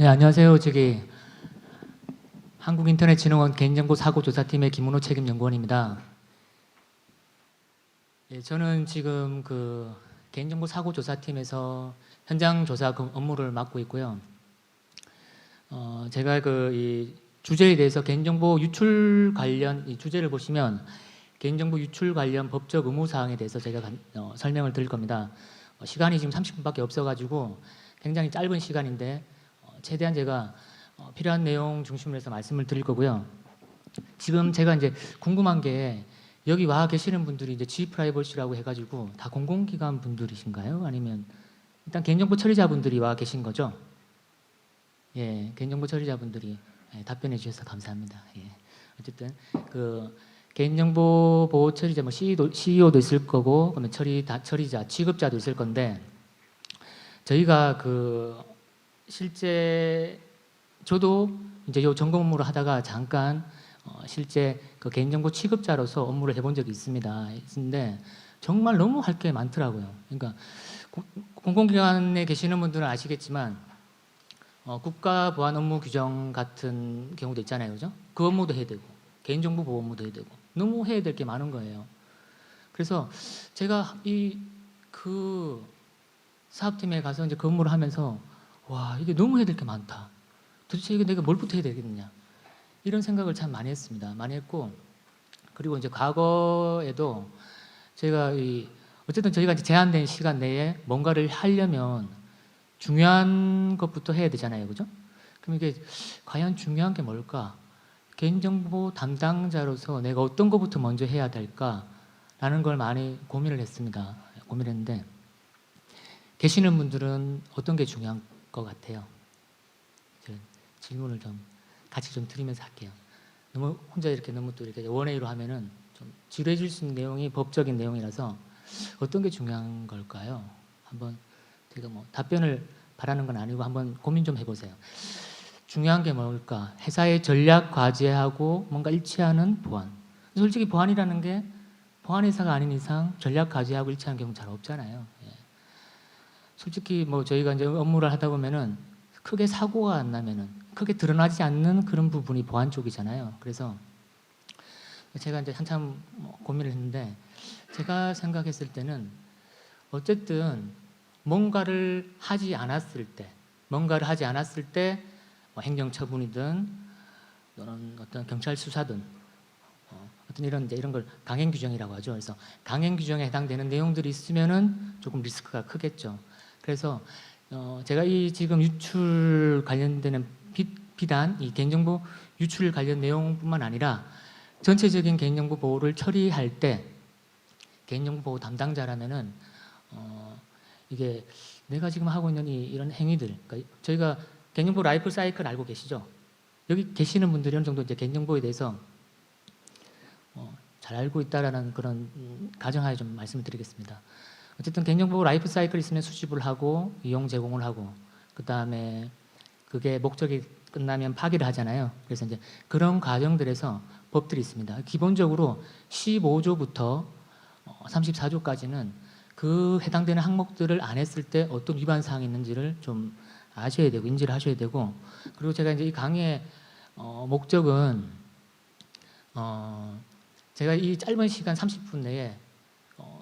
네, 안녕하세요. 한국인터넷진흥원 개인정보사고조사팀의 김문호 책임연구원입니다. 예, 저는 지금 개인정보사고조사팀에서 현장 조사 업무를 맡고 있고요. 제가 이 주제에 대해서 개인정보 유출 관련 이 주제를 보시면 개인정보 유출 관련 법적 의무사항에 대해서 제가 설명을 드릴 겁니다. 시간이 지금 30분밖에 없어가지고 굉장히 짧은 시간인데 최대한 제가 필요한 내용 중심으로 해서 말씀을 드릴 거고요. 지금 제가 이제 궁금한 게 여기 와 계시는 분들이 이제 G-프라이버시라고 해가지고 다 공공기관 분들이신가요? 아니면 일단 개인정보 처리자분들이 와 계신 거죠? 예, 개인정보 처리자분들이 답변해 주셔서 감사합니다. 예. 어쨌든 개인정보 보호 처리자 CEO도 있을 거고 그러면 처리자, 취급자도 있을 건데 저희가 실제 저도 이제 요 점검 업무를 하다가 잠깐 실제 개인정보 취급자로서 업무를 해본 적이 있습니다. 근데 정말 너무 할 게 많더라고요. 그러니까 공공기관에 계시는 분들은 아시겠지만 국가 보안 업무 규정 같은 경우도 있잖아요, 그죠? 그 업무도 해야 되고 개인정보 보호 업무도 해야 되고 너무 해야 될 게 많은 거예요. 그래서 제가 그 사업팀에 가서 이제 근무를 하면서 와, 이게 너무 해야 될 게 많다. 도대체 이게 내가 뭘부터 해야 되겠느냐. 이런 생각을 참 많이 했습니다. 많이 했고, 그리고 이제 과거에도 제가 어쨌든 저희가 이제 제한된 시간 내에 뭔가를 하려면 중요한 것부터 해야 되잖아요. 그죠? 그럼 이게 과연 중요한 게 뭘까? 개인정보 담당자로서 내가 어떤 것부터 먼저 해야 될까라는 걸 많이 고민을 했습니다. 고민했는데, 계시는 분들은 어떤 게 중요한 것 같아요? 질문을 좀 같이 좀 드리면서 할게요. 너무 혼자 너무 또 이렇게 원웨이로 하면은 좀 지루해질 수 있는 내용이 법적인 내용이라서 어떤 게 중요한 걸까요? 한번 제가 답변을 바라는 건 아니고 한번 고민 좀 해보세요. 중요한 게 뭘까? 회사의 전략 과제하고 뭔가 일치하는 보안. 솔직히 보안이라는 게 보안회사가 아닌 이상 전략 과제하고 일치하는 경우 잘 없잖아요. 예. 솔직히 저희가 이제 업무를 하다 보면은 크게 사고가 안 나면은 크게 드러나지 않는 그런 부분이 보안 쪽이잖아요. 그래서 제가 이제 한참 고민을 했는데 제가 생각했을 때는 어쨌든 뭔가를 하지 않았을 때 행정처분이든 또는 어떤 경찰 수사든 어떤 이런 걸 강행 규정이라고 하죠. 그래서 강행 규정에 해당되는 내용들이 있으면은 조금 리스크가 크겠죠. 그래서 제가 지금 유출 관련되는 비단 이 개인정보 유출 관련 내용뿐만 아니라 전체적인 개인정보 보호를 처리할 때 개인정보 보호 담당자라면은 이게 내가 지금 하고 있는 이런 행위들, 그러니까 저희가 개인정보 라이프 사이클 알고 계시죠? 여기 계시는 분들이 어느 정도 이제 개인정보에 대해서 잘 알고 있다라는 그런 가정하에 좀 말씀을 드리겠습니다. 어쨌든 개인정보 라이프 사이클 있으면 수집을 하고 이용 제공을 하고 그 다음에 그게 목적이 끝나면 파기를 하잖아요. 그래서 이제 그런 과정들에서 법들이 있습니다. 기본적으로 15조부터 34조까지는 그 해당되는 항목들을 안 했을 때 어떤 위반 사항이 있는지를 좀 아셔야 되고 인지를 하셔야 되고, 그리고 제가 이제 이 강의의 목적은 제가 이 짧은 시간 30분 내에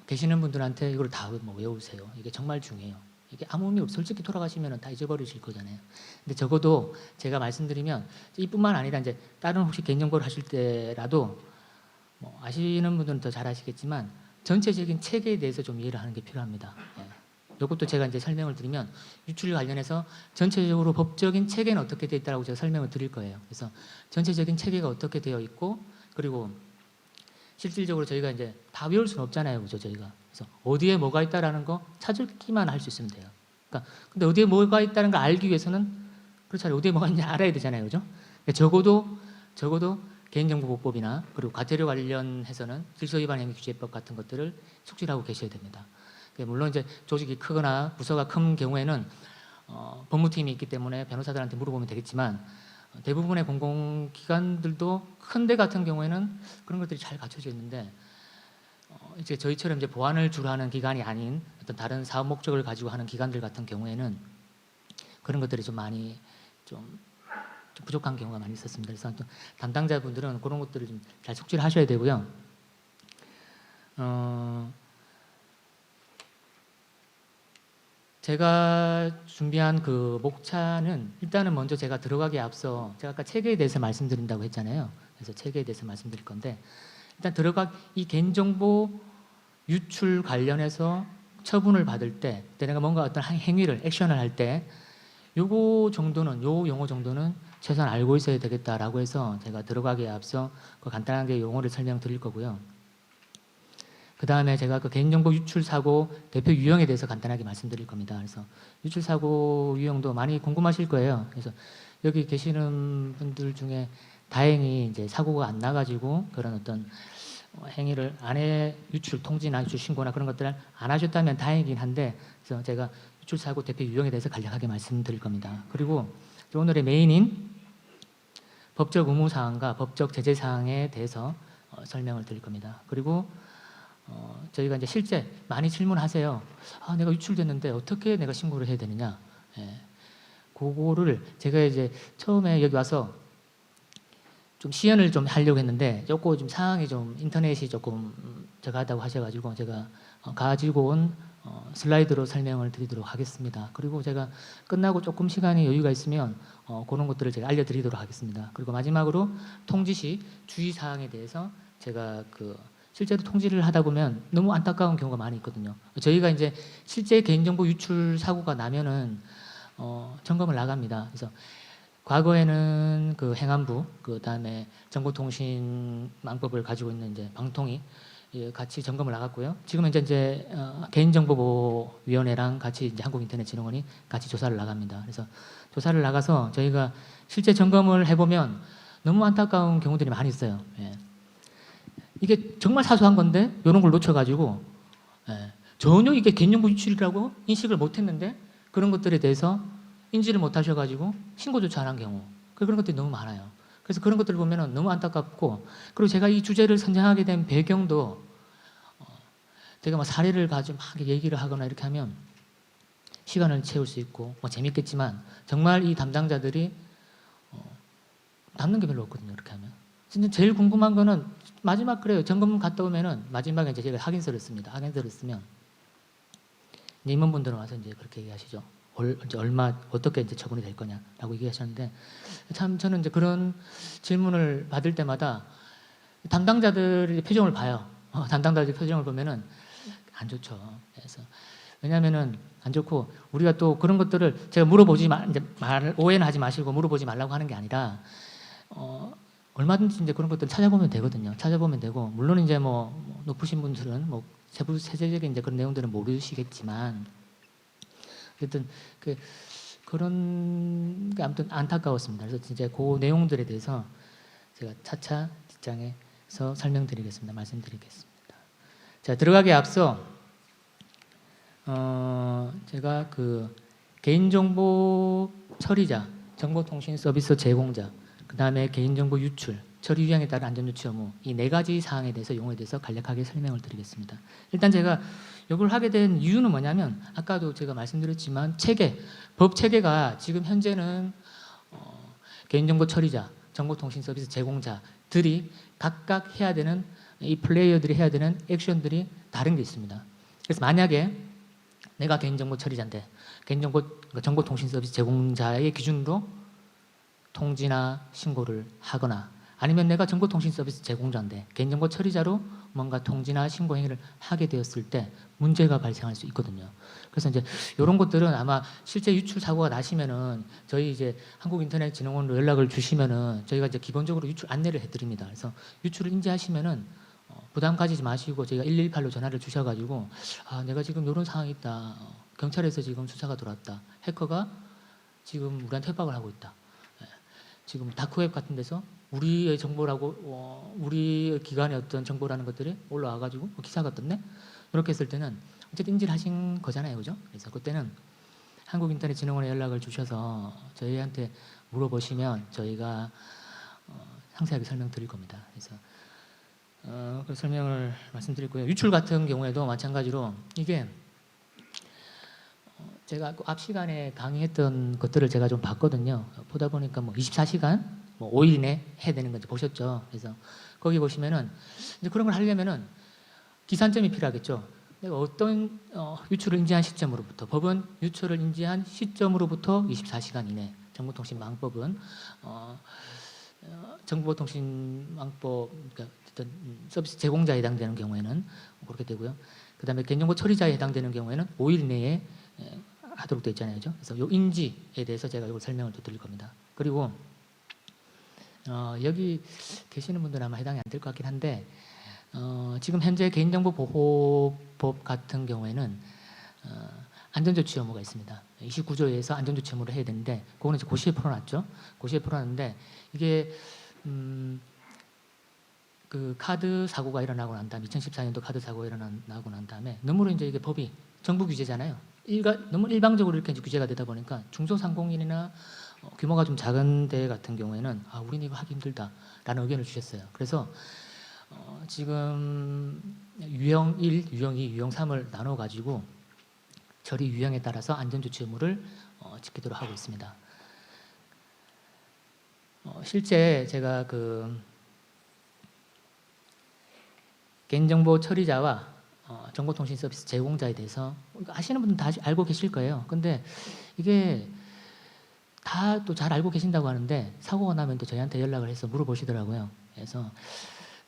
계시는 분들한테 이걸 다 외우세요. 이게 정말 중요해요. 이게 아무 의미 없어요. 솔직히 돌아가시면 다 잊어버리실 거잖아요. 근데 적어도 제가 말씀드리면 이뿐만 아니라 이제 다른 혹시 개인정보를 하실 때라도 아시는 분들은 더 잘 아시겠지만 전체적인 체계에 대해서 좀 이해를 하는 게 필요합니다. 이것도 제가 이제 설명을 드리면 유출 관련해서 전체적으로 법적인 체계는 어떻게 되어 있다고 제가 설명을 드릴 거예요. 그래서 전체적인 체계가 어떻게 되어 있고, 그리고 실질적으로 저희가 이제 다 외울 수는 없잖아요, 그죠? 저희가 그래서 어디에 뭐가 있다라는 거 찾기만 할 수 있으면 돼요. 그러니까 근데 어디에 뭐가 있다는 걸 알기 위해서는 그렇잖아요. 어디에 뭐가 있는지 알아야 되잖아요, 그죠? 적어도 개인정보보호법이나 그리고 과태료 관련해서는 질서위반행위규제법 같은 것들을 숙지하고 계셔야 됩니다. 물론 이제 조직이 크거나 부서가 큰 경우에는 법무팀이 있기 때문에 변호사들한테 물어보면 되겠지만 대부분의 공공기관들도 큰 데 같은 경우에는 그런 것들이 잘 갖춰져 있는데 이제 저희처럼 이제 보안을 주로 하는 기관이 아닌 어떤 다른 사업 목적을 가지고 하는 기관들 같은 경우에는 그런 것들이 좀 많이 좀 부족한 경우가 많이 있었습니다. 그래서 또 담당자분들은 그런 것들을 좀 잘 숙지를 하셔야 되고요. 제가 준비한 그 목차는 일단은 먼저 제가 들어가기에 앞서 제가 아까 체계에 대해서 말씀드린다고 했잖아요. 그래서 체계에 대해서 말씀드릴 건데 일단 이 개인정보 유출 관련해서 처분을 받을 때 내가 뭔가 어떤 행위를 액션을 할 때 요거 정도는 요 용어 정도는 최소한 알고 있어야 되겠다라고 해서 제가 들어가기에 앞서 그 간단하게 용어를 설명드릴 거고요. 그 다음에 제가 그 개인정보 유출 사고 대표 유형에 대해서 간단하게 말씀드릴 겁니다. 그래서 유출 사고 유형도 많이 궁금하실 거예요. 그래서 여기 계시는 분들 중에 다행히 이제 사고가 안 나가지고 그런 어떤 행위를 유출 통지나 유출 신고나 그런 것들을 안 하셨다면 다행이긴 한데 그래서 제가 유출 사고 대표 유형에 대해서 간략하게 말씀드릴 겁니다. 그리고 오늘의 메인인 법적 의무 사항과 법적 제재 사항에 대해서 설명을 드릴 겁니다. 그리고 저희가 이제 실제 많이 질문하세요. 내가 유출됐는데 어떻게 내가 신고를 해야 되느냐? 그거를 제가 이제 처음에 여기 와서 좀 시연을 좀 하려고 했는데 조금 좀 상황이 좀 인터넷이 조금 저하다고 하셔가지고 제가 가지고 온 슬라이드로 설명을 드리도록 하겠습니다. 그리고 제가 끝나고 조금 시간이 여유가 있으면 그런 것들을 제가 알려드리도록 하겠습니다. 그리고 마지막으로 통지 시 주의사항에 대해서 제가 실제로 통지를 하다 보면 너무 안타까운 경우가 많이 있거든요. 저희가 이제 실제 개인정보 유출 사고가 나면은 점검을 나갑니다. 그래서 과거에는 그 행안부, 그 다음에 정보통신망법을 가지고 있는 이제 방통위 같이 점검을 나갔고요. 지금은 이제 개인정보보호위원회랑 같이 이제 한국인터넷진흥원이 같이 조사를 나갑니다. 그래서 조사를 나가서 저희가 실제 점검을 해보면 너무 안타까운 경우들이 많이 있어요. 이게 정말 사소한 건데 이런 걸 놓쳐가지고 전혀 이게 개인정보 유출이라고 인식을 못했는데 그런 것들에 대해서 인지를 못하셔가지고 신고조차 안 한 경우 그런 것들이 너무 많아요. 그래서 그런 것들을 보면 너무 안타깝고 그리고 제가 이 주제를 선정하게 된 배경도 제가 뭐 사례를 가지고 막 얘기를 하거나 이렇게 하면 시간을 채울 수 있고 뭐 재밌겠지만 정말 이 담당자들이 남는 게 별로 없거든요. 이렇게 하면 진짜 제일 궁금한 거는 마지막 그래요. 점검 갔다 오면은 마지막에 이제 제가 확인서를 씁니다. 확인서를 쓰면 이제 임원분들은 와서 이제 그렇게 얘기하시죠. 이제 어떻게 이제 처분이 될 거냐라고 얘기하셨는데 참 저는 이제 그런 질문을 받을 때마다 담당자들의 표정을 봐요. 담당자들의 표정을 보면은 안 좋죠. 그래서 왜냐하면은 안 좋고 우리가 또 그런 것들을 제가 이제 오해는 하지 마시고 물어보지 말라고 하는 게 아니라 얼마든지 이제 그런 것들 찾아보면 되거든요. 찾아보면 되고 물론 이제 뭐 높으신 분들은 뭐 세부적인 이제 그런 내용들은 모르시겠지만 어쨌든 그런 게 아무튼 안타까웠습니다. 그래서 진짜 그 내용들에 대해서 제가 차차 뒷장에서 설명드리겠습니다. 말씀드리겠습니다. 자, 들어가기에 앞서 제가 개인정보 처리자, 정보통신 서비스 제공자, 그 다음에 개인정보 유출, 처리 유형에 따른 안전조치 의무 이 네 가지 사항에 대해서 용어에 대해서 간략하게 설명을 드리겠습니다. 일단 제가 이걸 하게 된 이유는 뭐냐면 아까도 제가 말씀드렸지만 법 체계가 지금 현재는 개인정보 처리자, 정보통신 서비스 제공자들이 각각 해야 되는 이 플레이어들이 해야 되는 액션들이 다른 게 있습니다. 그래서 만약에 내가 개인정보 처리자인데 정보통신 서비스 제공자의 기준으로 통지나 신고를 하거나 아니면 내가 정보통신 서비스 제공자인데 개인정보 처리자로 뭔가 통지나 신고 행위를 하게 되었을 때 문제가 발생할 수 있거든요. 그래서 이제 이런 것들은 아마 실제 유출 사고가 나시면은 저희 이제 한국인터넷진흥원으로 연락을 주시면은 저희가 이제 기본적으로 유출 안내를 해드립니다. 그래서 유출을 인지하시면은 부담 가지지 마시고 저희가 118로 전화를 주셔가지고 내가 지금 이런 상황이 있다. 경찰에서 지금 수사가 들어왔다. 해커가 지금 우리한테 협박을 하고 있다. 지금 다크웹 같은 데서 우리의 정보라고 우리 기관의 어떤 정보라는 것들이 올라와가지고 기사가 떴네. 이렇게 했을 때는 어쨌든 인지를 하신 거잖아요, 그죠? 그래서 그때는 한국인터넷진흥원에 연락을 주셔서 저희한테 물어보시면 저희가 상세하게 설명드릴 겁니다. 그래서 그 설명을 말씀드리고요. 유출 같은 경우에도 마찬가지로 이게 제가 그앞 시간에 강의했던 것들을 제가 좀 봤거든요. 보다 보니까 뭐 24시간, 뭐 5일 이내 해야 되는 건지 보셨죠. 그래서 거기 보시면은 이제 그런 걸 하려면은 기산점이 필요하겠죠. 내가 어떤 유출을 인지한 시점으로부터 법은 유출을 인지한 시점으로부터 24시간 이내 정보통신망법은 정보통신망법 그러니까 어떤 서비스 제공자에 해당되는 경우에는 그렇게 되고요. 그다음에 개인정보 처리자에 해당되는 경우에는 5일 내에 하도록 되어 있잖아요. 그래서 이 인지에 대해서 제가 이걸 설명을 또 드릴 겁니다. 그리고 여기 계시는 분들은 아마 해당이 안 될 것 같긴 한데 지금 현재 개인정보보호법 같은 경우에는 안전조치 의무가 있습니다. 29조에서 안전조치 의무를 해야 되는데 그거는 이제 고시에 풀어놨죠. 고시에 풀어놨는데 이게 그 카드 사고가 일어나고 난 다음에 2014년도 카드 사고가 일어나고 난 다음에 너무 이제 이게 법이 정부 규제잖아요. 너무 일방적으로 이렇게 이제 규제가 되다 보니까 중소상공인이나 규모가 좀 작은 데 같은 경우에는 우리는 이거 하기 힘들다라는 의견을 주셨어요. 그래서 지금 유형 1, 유형 2, 유형 3을 나눠 가지고 처리 유형에 따라서 안전조치 의무를 지키도록 하고 있습니다. 실제 제가 그 개인정보 처리자와 정보통신 서비스 제공자에 대해서 아시는 분들은 다 알고 계실 거예요. 근데 이게 다 또 잘 알고 계신다고 하는데 사고가 나면 또 저희한테 연락을 해서 물어보시더라고요. 그래서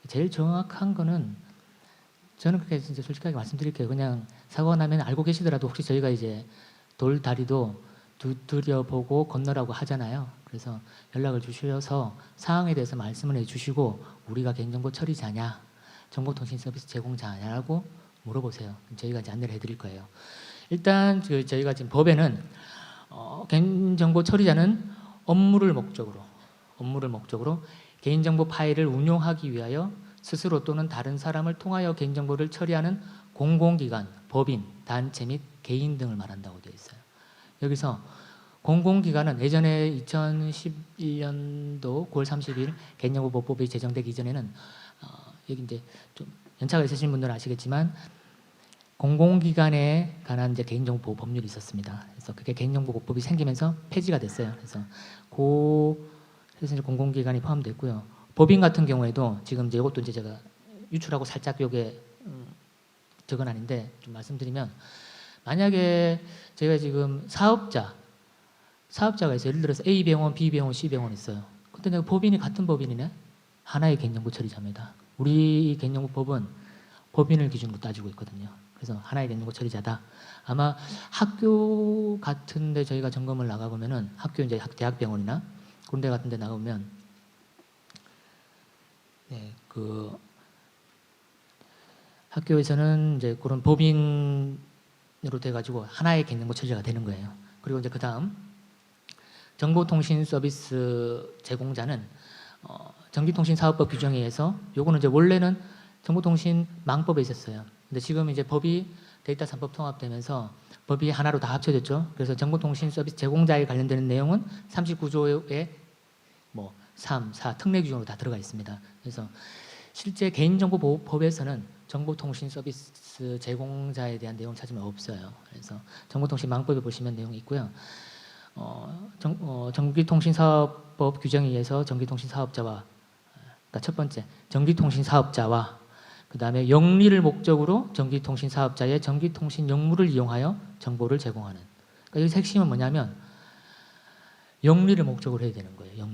제일 정확한 거는 저는 그렇게 진짜 솔직하게 말씀드릴게요. 그냥 사고가 나면 알고 계시더라도 혹시 저희가 이제 돌다리도 두드려보고 건너라고 하잖아요. 그래서 연락을 주셔서 사항에 대해서 말씀을 해주시고 우리가 개인정보 처리자냐 정보통신 서비스 제공자냐라고 물어보세요. 저희가 이제 안내를 해드릴 거예요. 일단 저희가 지금 법에는 개인정보 처리자는 업무를 목적으로 개인정보 파일을 운용하기 위하여 스스로 또는 다른 사람을 통하여 개인정보를 처리하는 공공기관, 법인, 단체 및 개인 등을 말한다고 되어 있어요. 여기서 공공기관은 예전에 2011년도 9월 30일 개인정보보호법이 제정되기 이전에는 여기 이제 좀 연차가 있으신 분들은 아시겠지만 공공기관에 관한 이제 개인정보 법률이 있었습니다. 그래서 그게 개인정보보호법이 생기면서 폐지가 됐어요. 그래서 그래서 이제 공공기관이 포함됐고요. 법인 같은 경우에도 지금 이제 이것도 이제 제가 유출하고 살짝 요게 적어놨는데 좀 말씀드리면 만약에 제가 지금 사업자가 있어요. 예를 들어서 A 병원, B 병원, C 병원 있어요. 근데 내가 법인이 같은 법인이네. 하나의 개인정보 처리자입니다. 우리 개인정보법은 법인을 기준으로 따지고 있거든요. 그래서 하나의 개인정보 처리자다. 아마 학교 같은데 저희가 점검을 나가보면은 학교 이제 대학병원이나 그런 데 같은데 나가보면 네, 그 학교에서는 이제 그런 법인으로 돼가지고 하나의 개인정보 처리자가 되는 거예요. 그리고 이제 그 다음 정보통신 서비스 제공자는 전기통신사업법 규정에 의해서 요거는 이제 원래는 정보통신망법에 있었어요. 근데 지금 이제 법이 데이터 3법 통합되면서 법이 하나로 다 합쳐졌죠. 그래서 정보통신 서비스 제공자에 관련되는 내용은 39조에 뭐 3, 4 특례 규정으로 다 들어가 있습니다. 그래서 실제 개인정보보호법에서는 정보통신 서비스 제공자에 대한 내용 찾으면 없어요. 그래서 정보통신망법에 보시면 내용이 있고요. 전기통신사업법 규정에 의해서 전기통신사업자와 그러니까 첫 번째 전기통신사업자와 그 다음에 영리를 목적으로 전기통신사업자의 전기통신 역무를 이용하여 정보를 제공하는 그러니까 여기서 핵심은 뭐냐면 영리를 목적으로 해야 되는 거예요.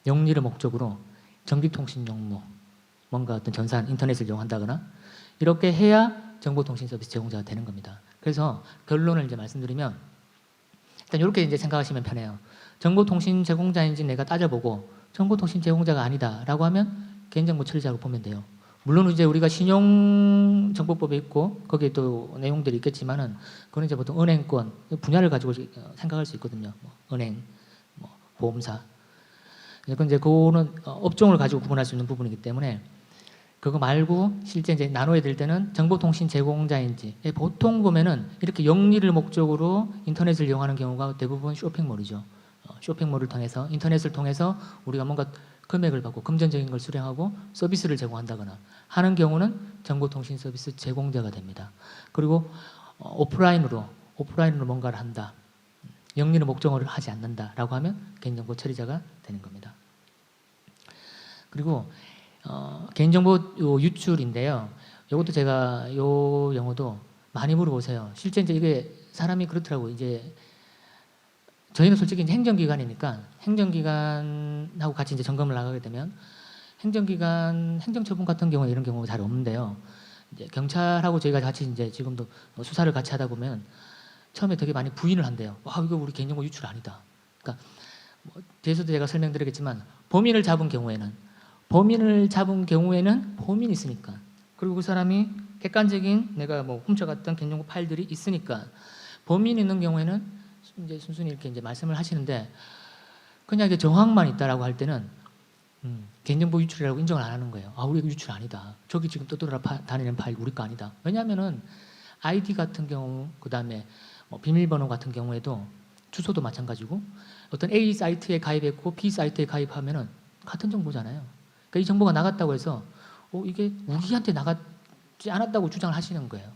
영리를 목적으로 전기통신 역무 뭔가 어떤 전산 인터넷을 이용한다거나 이렇게 해야 정보통신 서비스 제공자가 되는 겁니다. 그래서 결론을 이제 말씀드리면 일단 이렇게 이제 생각하시면 편해요. 정보통신 제공자인지 내가 따져보고 정보통신 제공자가 아니다라고 하면 개인정보 처리자로 보면 돼요. 물론 이제 우리가 신용정보법에 있고 거기에 또 내용들이 있겠지만은 그건 이제 보통 은행권 분야를 가지고 생각할 수 있거든요. 뭐 은행, 뭐 보험사. 그건 이제 그거는 업종을 가지고 구분할 수 있는 부분이기 때문에 그거 말고 실제 이제 나눠야 될 때는 정보통신 제공자인지 보통 보면은 이렇게 영리를 목적으로 인터넷을 이용하는 경우가 대부분 쇼핑몰이죠. 쇼핑몰을 통해서 인터넷을 통해서 우리가 뭔가 금액을 받고 금전적인 걸 수령하고 서비스를 제공한다거나 하는 경우는 정보통신 서비스 제공자가 됩니다. 그리고 오프라인으로 오프라인으로 뭔가를 한다. 영리는 목적어를 하지 않는다라고 하면 개인정보 처리자가 되는 겁니다. 그리고 개인정보 유출인데요. 이것도 제가 요 용어도 많이 물어보세요. 실제 이제 이게 사람이 그렇더라고요. 이제 저희는 솔직히 이제 행정기관이니까 행정기관하고 같이 이제 점검을 나가게 되면 행정기관 행정처분 같은 경우는 이런 경우가 잘 없는데요. 이제 경찰하고 저희가 같이 이제 지금도 수사를 같이 하다 보면 처음에 되게 많이 부인을 한대요. 와, 이거 우리 개인정보 유출 아니다. 그러니까 뒤에서도 제가 설명드리겠지만 범인을 잡은 경우에는 범인이 있으니까, 그리고 그 사람이 객관적인 내가 뭐 훔쳐갔던 개인정보 파일들이 있으니까 범인이 있는 경우에는 이제 순순히 이렇게 이제 말씀을 하시는데, 그냥 이게 정황만 있다라고 할 때는 개인정보 유출이라고 인정을 안 하는 거예요. 아, 우리 유출 아니다. 저기 지금 떠돌아다니는 파일 우리 거 아니다. 왜냐하면은 아이디 같은 경우, 그 다음에 비밀번호 같은 경우에도 주소도 마찬가지고 어떤 A 사이트에 가입했고 B 사이트에 가입하면은 같은 정보잖아요. 그러니까 이 정보가 나갔다고 해서 이게 우리한테 나갔지 않았다고 주장을 하시는 거예요.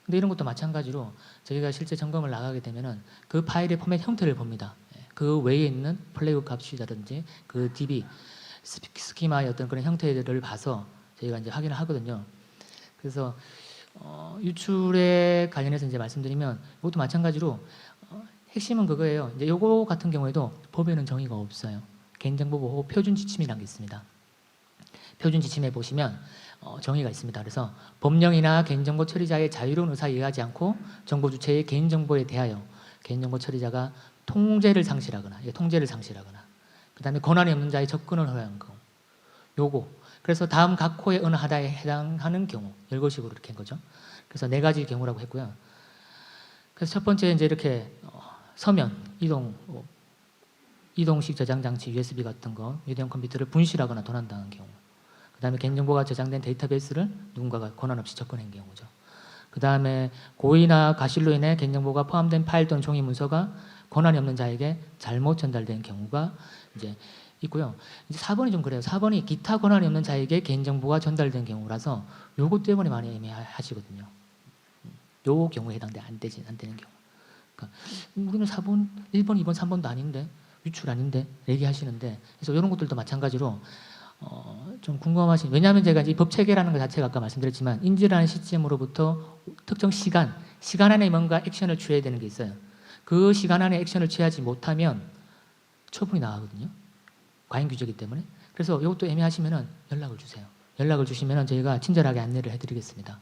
근데 이런 것도 마찬가지로 저희가 실제 점검을 나가게 되면은 그 파일의 포맷 형태를 봅니다. 그 외에 있는 플래그 값이라든지 그 DB 스키마의 어떤 그런 형태들을 봐서 저희가 이제 확인을 하거든요. 그래서 유출에 관련해서 이제 말씀드리면 이것도 마찬가지로 핵심은 그거예요. 이제 요거 같은 경우에도 법에는 정의가 없어요. 개인정보보호 표준 지침이라는 게 있습니다. 표준 지침에 보시면 정의가 있습니다. 그래서 법령이나 개인정보 처리자의 자유로운 의사에 의하지 않고 정보 주체의 개인정보에 대하여 개인정보 처리자가 통제를 상실하거나 그 다음에 권한이 없는 자의 접근을 허용한 경우, 요거. 그래서 다음 각 호의 어느 하나에 해당하는 경우, 열거식으로 이렇게 한 거죠. 그래서 4가지 경우라고 했고요. 그래서 첫 번째 이제 이렇게 서면, 이동식 저장 장치, USB 같은 거, 휴대용 컴퓨터를 분실하거나 도난당한 경우. 그 다음에 개인정보가 저장된 데이터베이스를 누군가가 권한 없이 접근한 경우죠. 그 다음에 고의나 과실로 인해 개인정보가 포함된 파일 또는 종이 문서가 권한이 없는 자에게 잘못 전달된 경우가 이제 있고요. 이제 4번이 좀 그래요. 4번이 기타 권한이 없는 자에게 개인정보가 전달된 경우라서 요것 때문에 많이 애매하시거든요. 요 경우에 해당돼 안 되는 경우. 그러니까 우리는 4번, 1번, 2번, 3번도 아닌데 유출 아닌데 얘기하시는데, 그래서 이런 것들도 마찬가지로 좀 궁금하신, 왜냐하면 제가 이제 법 체계라는 것 자체가 아까 말씀드렸지만 인지라는 시점으로부터 특정 시간 안에 뭔가 액션을 취해야 되는 게 있어요. 그 시간 안에 액션을 취하지 못하면 처분이 나가거든요. 과잉 규제이기 때문에. 그래서 이것도 애매하시면은 연락을 주세요. 연락을 주시면은 저희가 친절하게 안내를 해드리겠습니다.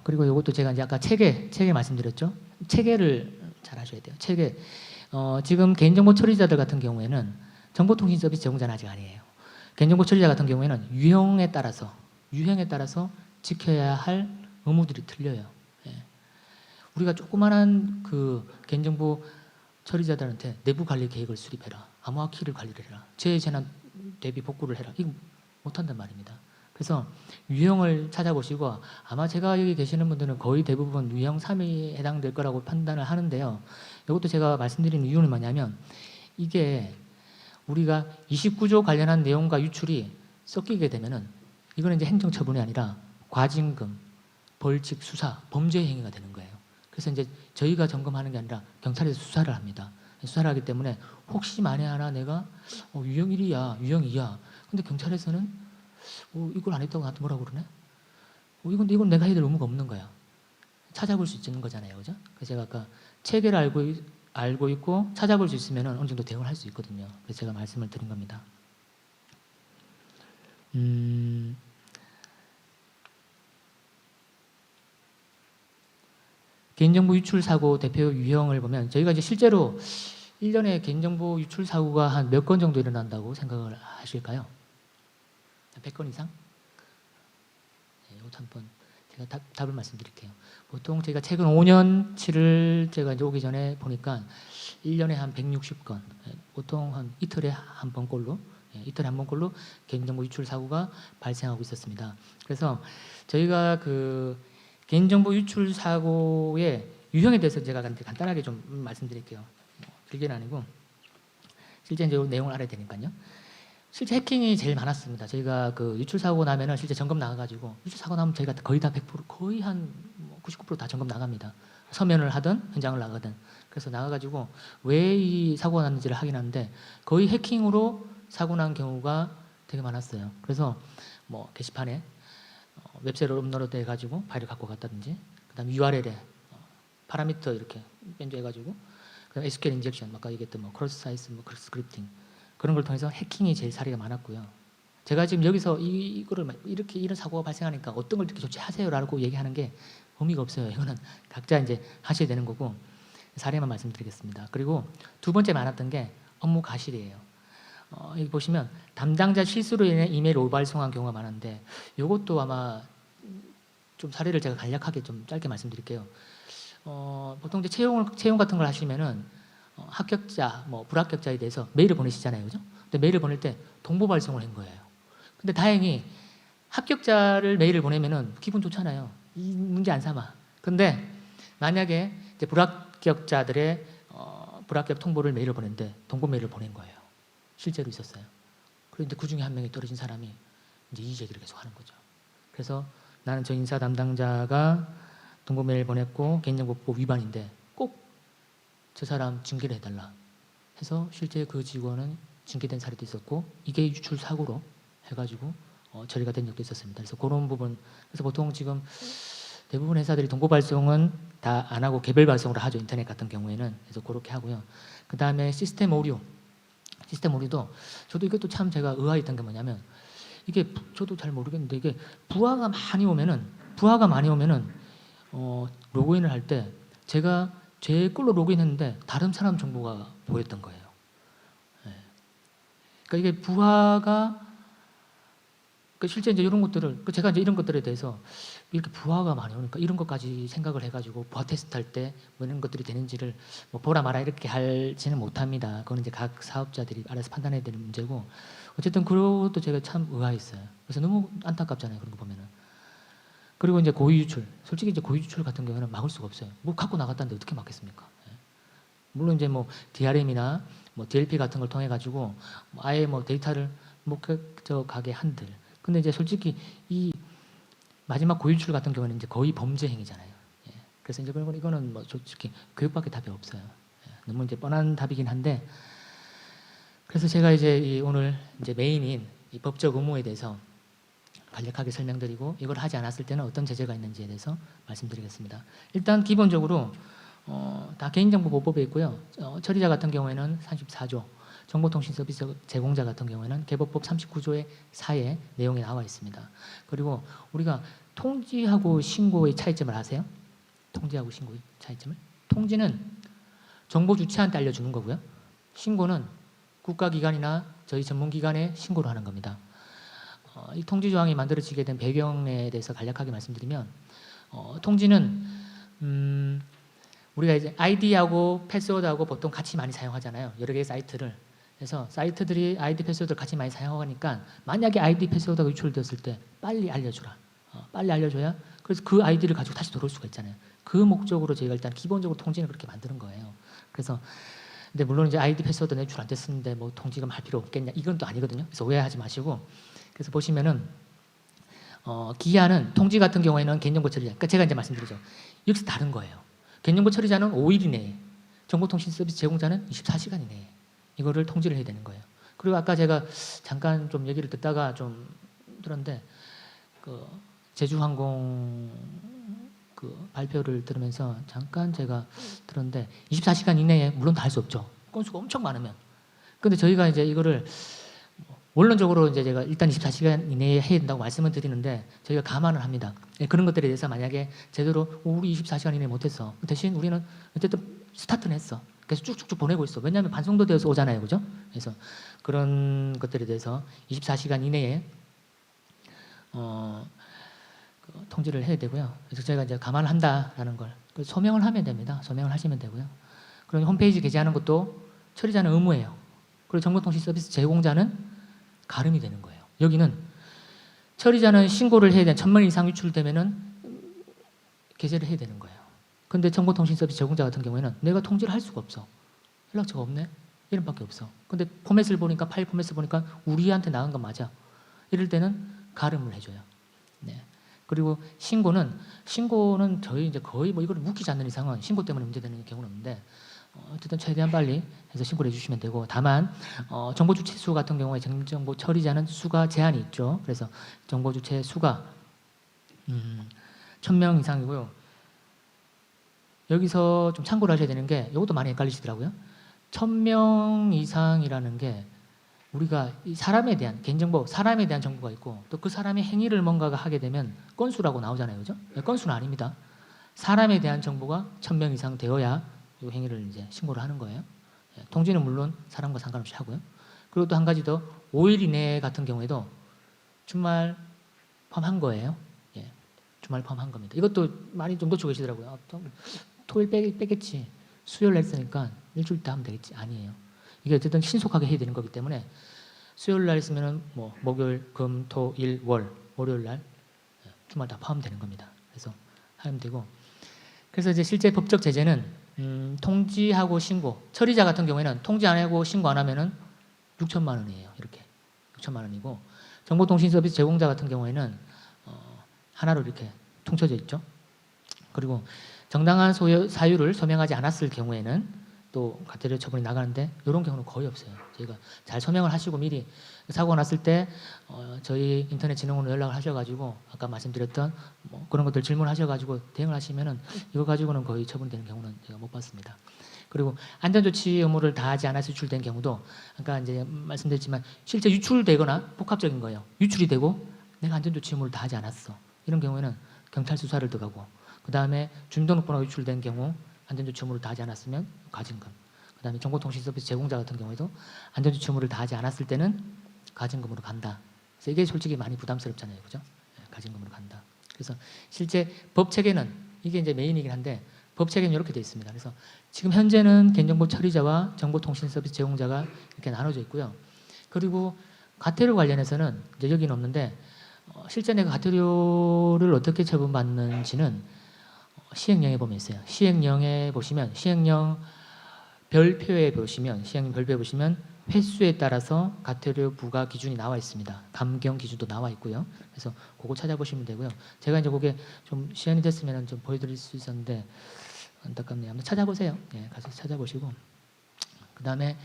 그리고 이것도 제가 이제 아까 체계 말씀드렸죠. 체계를 잘 하셔야 돼요. 체계. 지금 개인정보 처리자들 같은 경우에는 정보통신 서비스 제공자는 아직 아니에요. 개인정보 처리자 같은 경우에는 유형에 따라서 지켜야 할 의무들이 틀려요. 예. 우리가 조그만한 그 개인정보 처리자들한테 내부 관리 계획을 수립해라, 암호화 키를 관리를 해라, 재해재난 대비 복구를 해라, 이거 못한단 말입니다. 그래서 유형을 찾아보시고, 아마 제가 여기 계시는 분들은 거의 대부분 유형 3에 해당될 거라고 판단을 하는데요. 이것도 제가 말씀드리는 이유는 뭐냐면, 이게 우리가 29조 관련한 내용과 유출이 섞이게 되면은 이거는 이제 행정처분이 아니라 과징금, 벌칙, 수사, 범죄 행위가 되는 거예요. 그래서 이제 저희가 점검하는 게 아니라 경찰에서 수사를 합니다. 수사를 하기 때문에 혹시 만에 하나 내가 유형 1이야, 유형 2야. 근데 경찰에서는 이걸 안 했다고 나한테 뭐라고 그러네? 이건 내가 해야 될 의무가 없는 거야. 찾아볼 수 있는 거잖아요. 그죠? 그래서 제가 아까 체계를 알고 있고 찾아볼 수 있으면 어느 정도 대응을 할 수 있거든요. 그래서 제가 말씀을 드린 겁니다. 개인정보 유출 사고 대표 유형을 보면 저희가 이제 실제로 1년에 개인정보 유출 사고가 한 몇 건 정도 일어난다고 생각을 하실까요? 100건 이상? 네, 이것도 한번 제가 답을 말씀드릴게요. 보통 제가 최근 5년치를 제가 이제 오기 전에 보니까 1년에 한 160건, 보통 한 이틀에 한 번꼴로 개인정보 유출 사고가 발생하고 있었습니다. 그래서 저희가 그 개인정보 유출 사고의 유형에 대해서 제가 간단하게 좀 말씀드릴게요. 길게는 아니고 실제 이제 내용을 알아야 되니까요. 실제 해킹이 제일 많았습니다. 저희가 그 유출 사고 나면은 실제 점검 나가가지고 유출 사고 나면 저희가 거의 다 100% 거의 한 99%다 점검 나갑니다. 서면을 하든 현장을 나가든. 그래서 나가가지고 왜 이 사고가 났는지를 확인하는데 거의 해킹으로 사고 난 경우가 되게 많았어요. 그래서 뭐 게시판에 웹셀을 업로드 해가지고 파일을 갖고 갔다든지, 그다음 URL에 파라미터 이렇게 변조해가지고, 그다음 SQL 인젝션, 아까 얘기했던 뭐 크로스 사이트, 뭐 크로스 스크립팅 그런 걸 통해서 해킹이 제일 사례가 많았고요. 제가 지금 여기서 이거를 이렇게 이런 사고가 발생하니까 어떤 걸 이렇게 조치하세요라고 얘기하는 게 의미가 없어요. 이거는 각자 이제 하셔야 되는 거고, 사례만 말씀드리겠습니다. 그리고 두 번째 많았던 게 업무 과실이에요. 여기 보시면 담당자 실수로 인해 이메일 오발송한 경우가 많은데, 이것도 아마 좀 사례를 제가 간략하게 좀 짧게 말씀드릴게요. 보통 이제 채용 같은 걸 하시면은 합격자, 뭐 불합격자에 대해서 메일을 보내시잖아요, 그죠? 근데 메일을 보낼 때 동보 발송을 한 거예요. 근데 다행히 합격자를 메일을 보내면은 기분 좋잖아요. 이 문제 안 삼아. 근데 만약에 이제 불합격자들의 불합격 통보를 메일을 보냈는데 동보 메일을 보낸 거예요. 실제로 있었어요. 그런데 그 중에 한 명이 떨어진 사람이 이제 이의 제기를 계속 하는 거죠. 그래서 나는 저 인사 담당자가 동보 메일 보냈고 개인정보법 위반인데 꼭 저 사람 징계를 해달라 해서 실제 그 직원은 징계된 사례도 있었고, 이게 유출 사고로 해가지고 처리가 된 적도 있었습니다. 그래서 그런 부분, 그래서 보통 지금 대부분 회사들이 동보 발송은 다 안 하고 개별 발송으로 하죠. 인터넷 같은 경우에는. 그래서 그렇게 하고요. 그 다음에 시스템 오류도 저도 이것도 참 제가 의아했던 게 뭐냐면, 이게 저도 잘 모르겠는데 이게 부하가 많이 오면은 로그인을 할 때 제가 제 걸로 로그인했는데 다른 사람 정보가 보였던 거예요. 그러니까 이게 부하가 실제 이제 이런 것들을 제가 이제 이런 것들에 대해서 이렇게 부하가 많이 오니까 이런 것까지 생각을 해가지고 부하 테스트 할 때 뭐 이런 것들이 되는지를 뭐 보라 마라 이렇게 할지는 못합니다. 그건 이제 각 사업자들이 알아서 판단해야 되는 문제고, 어쨌든 그것도 제가 참 의아했어요. 그래서 너무 안타깝잖아요, 그런 거 보면은. 그리고 이제 고의 유출, 솔직히 이제 고의 유출 같은 경우는 막을 수가 없어요. 뭐 갖고 나갔다는데 어떻게 막겠습니까? 물론 이제 뭐 DRM이나 뭐 DLP 같은 걸 통해 가지고 아예 뭐 데이터를 목적하게 한들. 근데 이제 솔직히 이 마지막 고유출 같은 경우는 이제 거의 범죄 행위잖아요. 예. 그래서 이제 이거는 뭐 솔직히 교육밖에 답이 없어요. 예. 너무 이제 뻔한 답이긴 한데, 그래서 제가 이제 오늘 이제 메인인 이 법적 의무에 대해서 간략하게 설명드리고, 이걸 하지 않았을 때는 어떤 제재가 있는지에 대해서 말씀드리겠습니다. 일단 기본적으로 다 개인정보보호법에 있고요. 처리자 같은 경우에는 34조, 정보통신서비스 제공자 같은 경우에는 개보법 39조의 4에 내용이 나와 있습니다. 그리고 우리가 통지하고 신고의 차이점을 아세요? 통지하고 신고의 차이점을? 통지는 정보 주체한테 알려주는 거고요. 신고는 국가기관이나 저희 전문기관에 신고를 하는 겁니다. 이 통지 조항이 만들어지게 된 배경에 대해서 간략하게 말씀드리면, 통지는 우리가 이제 아이디하고 패스워드하고 보통 같이 많이 사용하잖아요. 여러 개의 사이트를. 그래서 사이트들이 아이디 패스워드를 같이 많이 사용하니까 만약에 아이디 패스워드가 유출되었을 때 빨리 알려주라. 빨리 알려줘야, 그래서 그 아이디를 가지고 다시 들어올 수가 있잖아요. 그 목적으로 저희가 일단 기본적으로 통지는 그렇게 만드는 거예요. 그래서 근데 물론 이제 아이디 패스워드 내출 안 됐었는데 뭐 통지금 할 필요 없겠냐, 이건 또 아니거든요. 그래서 오해하지 마시고, 그래서 보시면은 기한은 통지 같은 경우에는 개인정보 처리자, 그러니까 제가 이제 말씀드리죠. 여기서 다른 거예요. 개인정보 처리자는 5일 이내에, 정보통신 서비스 제공자는 24시간 이내에 이거를 통지를 해야 되는 거예요. 그리고 아까 제가 잠깐 좀 얘기를 듣다가 좀 들었는데, 그 제주항공 그 발표를 들으면서 잠깐 제가 들었는데 24시간 이내에 물론 다 할 수 없죠. 건수가 엄청 많으면. 근데 저희가 이제 이거를 원론적으로 이제 제가 일단 24시간 이내에 해야 된다고 말씀을 드리는데 저희가 감안을 합니다. 그런 것들에 대해서 만약에 제대로 우리 24시간 이내에 못했어. 대신 우리는 어쨌든 스타트는 했어. 그래서 쭉쭉쭉 보내고 있어. 왜냐하면 반송도 되어서 오잖아요, 그죠? 그래서 그런 것들에 대해서 24시간 이내에 통지를 해야 되고요. 그래서 저희가 이제 감안을 한다라는 걸 소명을 하면 됩니다. 소명을 하시면 되고요. 그리고 홈페이지 게시하는 것도 처리자는 의무예요. 그리고 정보통신 서비스 제공자는 가름이 되는 거예요. 여기는 처리자는 신고를 해야 되는 1,000만 이상 유출되면은 게재를 해야 되는 거예요. 근데 정보통신 서비스 제공자 같은 경우에는 내가 통지를 할 수가 없어. 연락처가 없네? 이름밖에 없어. 근데 포맷을 보니까, 파일 포맷을 보니까 우리한테 나간 건 맞아. 이럴 때는 가름을 해줘요. 네. 그리고 신고는 저희 이제 거의 뭐 이걸 묵히지 않는 이상은 신고 때문에 문제되는 경우는 없는데 어쨌든 최대한 빨리 해서 신고를 해주시면 되고 다만 정보 주체 수 같은 경우에 개인정보 처리자는 수가 제한이 있죠. 그래서 정보 주체 수가 1000명 이상이고요. 여기서 좀 참고를 하셔야 되는 게 이것도 많이 헷갈리시더라고요. 1000명 이상이라는 게 우리가 이 사람에 대한 개인정보, 사람에 대한 정보가 있고 또 그 사람의 행위를 뭔가가 하게 되면 건수라고 나오잖아요, 그죠? 건수는 아닙니다. 사람에 대한 정보가 1000명 이상 되어야 이 행위를 이제 신고를 하는 거예요. 통지는 물론 사람과 상관없이 하고요. 그리고 또 한 가지 더 5일 이내 같은 경우에도 주말 포함한 거예요. 예, 주말 포함한 겁니다. 이것도 많이 좀 놓치고 계시더라고요. 토요일 빼겠지. 수요일 날 했으니까 일주일 때 하면 되겠지. 아니에요. 이게 어쨌든 신속하게 해야 되는 거기 때문에 수요일 날 했으면은 뭐 목요일, 금, 토, 일, 월요일 날 주말 다 포함되는 겁니다. 그래서 하면 되고 그래서 이제 실제 법적 제재는 통지하고 신고 처리자 같은 경우에는 통지 안 하고 신고 안 하면은 6천만 원이에요. 이렇게 6천만 원이고 정보통신 서비스 제공자 같은 경우에는 하나로 이렇게 퉁쳐져 있죠. 그리고 정당한 사유를 소명하지 않았을 경우에는 또 과태료 처분이 나가는데 이런 경우는 거의 없어요. 저희가 잘 소명을 하시고 미리 사고가 났을 때 저희 인터넷진흥원으로 연락을 하셔가지고 아까 말씀드렸던 뭐 그런 것들 질문하셔가지고 대응을 하시면은 이거 가지고는 거의 처분되는 경우는 제가 못 봤습니다. 그리고 안전조치 의무를 다하지 않아서 유출된 경우도 아까 이제 말씀드렸지만 실제 유출되거나 복합적인 거예요. 유출이 되고 내가 안전조치 의무를 다하지 않았어. 이런 경우에는 경찰 수사를 들어가고 그 다음에 주민등록번호가 유출된 경우 안전조치 의무를 다하지 않았으면 가징금. 그 다음에 정보통신 서비스 제공자 같은 경우에도 안전조치 의무를 다하지 않았을 때는 가징금으로 간다. 그래서 이게 솔직히 많이 부담스럽잖아요, 그죠? 가징금으로 간다. 그래서 실제 법 체계는 이게 이제 메인이긴 한데 법 체계는 이렇게 되어 있습니다. 그래서 지금 현재는 개인정보 처리자와 정보통신 서비스 제공자가 이렇게 나눠져 있고요. 그리고 과태료 관련해서는 이제 여기는 없는데 실제 내가 과태료를 어떻게 처분받는지는 시행령에 보면 있어요. 시행령에 보시면 시행령 별표에 보시면 횟수에 따라서 과태료 부과 기준이 나와 있습니다. 감경 기준도 나와 있고요. 그래서 그거 찾아보시면 되고요. 제가 이제 그게 좀 시간이 됐으면 좀 보여드릴 수 있었는데 안타깝네요. 한번 찾아보세요. 예, 가서 찾아보시고 그 다음에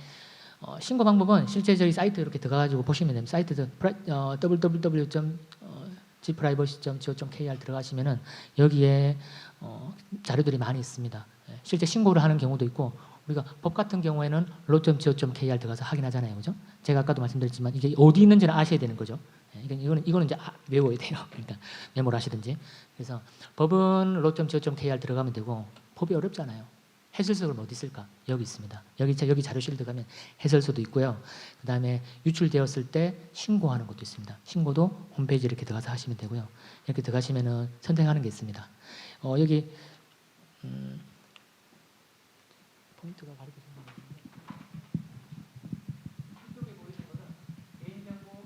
신고 방법은 실제 저희 사이트 이렇게 들어가가지고 보시면 됩니다. 사이트 www.gprivacy.co.kr 들어가시면은 여기에 자료들이 많이 있습니다. 실제 신고를 하는 경우도 있고 우리가 법 같은 경우에는 law.go.kr 들어가서 확인하잖아요, 그죠? 제가 아까도 말씀드렸지만 이게 어디 있는지는 아셔야 되는 거죠. 이거는 이제 외워야 돼요. 그러니까 메모를 하시든지. 그래서 법은 law.go.kr 들어가면 되고 법이 어렵잖아요. 해설서는 어디 있을까? 여기 있습니다. 여기 자료실 들어가면 해설서도 있고요. 그 다음에 유출되었을 때 신고하는 것도 있습니다. 신고도 홈페이지 이렇게 들어가서 하시면 되고요. 이렇게 들어가시면은 선택하는 게 있습니다. 여기 포인트가 가리켜진 것 같은데 이쪽에 보이신 거는 개인정보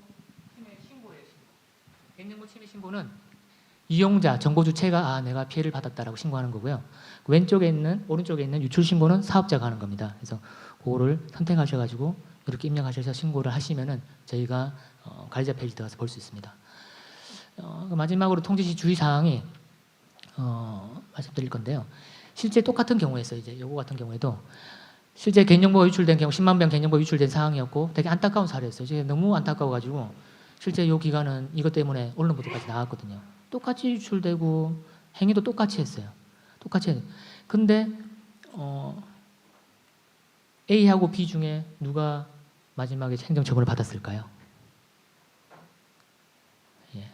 침해 신고예요. 개인정보 침해 신고는 이용자, 정보 주체가 내가 피해를 받았다라고 신고하는 거고요. 오른쪽에 있는 유출 신고는 사업자가 하는 겁니다. 그래서 그거를 선택하셔가지고 이렇게 입력하셔서 신고를 하시면은 저희가 관리자 페이지 들어가서 볼 수 있습니다. 마지막으로 통지시 주의사항이 말씀드릴 건데요. 실제 똑같은 경우에서 이제 요거 같은 경우에도 실제 개인정보가 유출된 경우 10만 명 개인정보 유출된 상황이었고 되게 안타까운 사례였어요. 제가 너무 안타까워가지고 실제 요 기간은 이것 때문에 언론 보도까지 나왔거든요. 똑같이 유출되고 행위도 똑같이 했어요. 똑같이 했어요. 근데 A하고 B 중에 누가 마지막에 행정처분을 받았을까요? 예.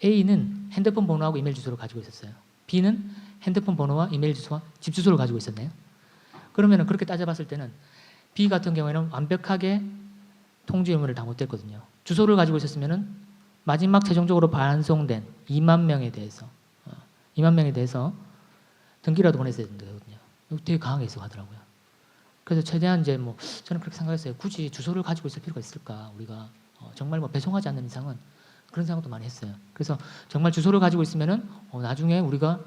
A는 핸드폰 번호하고 이메일 주소를 가지고 있었어요. B는 핸드폰 번호와 이메일 주소와 집 주소를 가지고 있었네요. 그러면 그렇게 따져봤을 때는 B 같은 경우에는 완벽하게 통지 의무를 다 못했거든요. 주소를 가지고 있었으면은 마지막 최종적으로 반송된 2만 명에 대해서 등기라도 보냈어야 되거든요. 되게 강하게 해석하더라고요. 그래서 최대한 이제 뭐 저는 그렇게 생각했어요. 굳이 주소를 가지고 있을 필요가 있을까? 우리가 정말 뭐 배송하지 않는 이상은 그런 생각도 많이 했어요. 그래서 정말 주소를 가지고 있으면은 나중에 우리가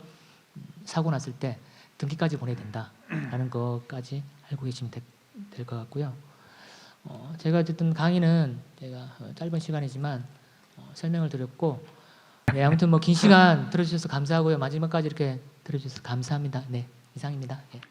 사고 났을 때 등기까지 보내야 된다라는 것까지 알고 계시면 될 것 같고요. 제가 어쨌든 강의는 제가 짧은 시간이지만 설명을 드렸고 네, 아무튼 뭐 긴 시간 들어주셔서 감사하고요. 마지막까지 이렇게 들어주셔서 감사합니다. 네, 이상입니다. 예.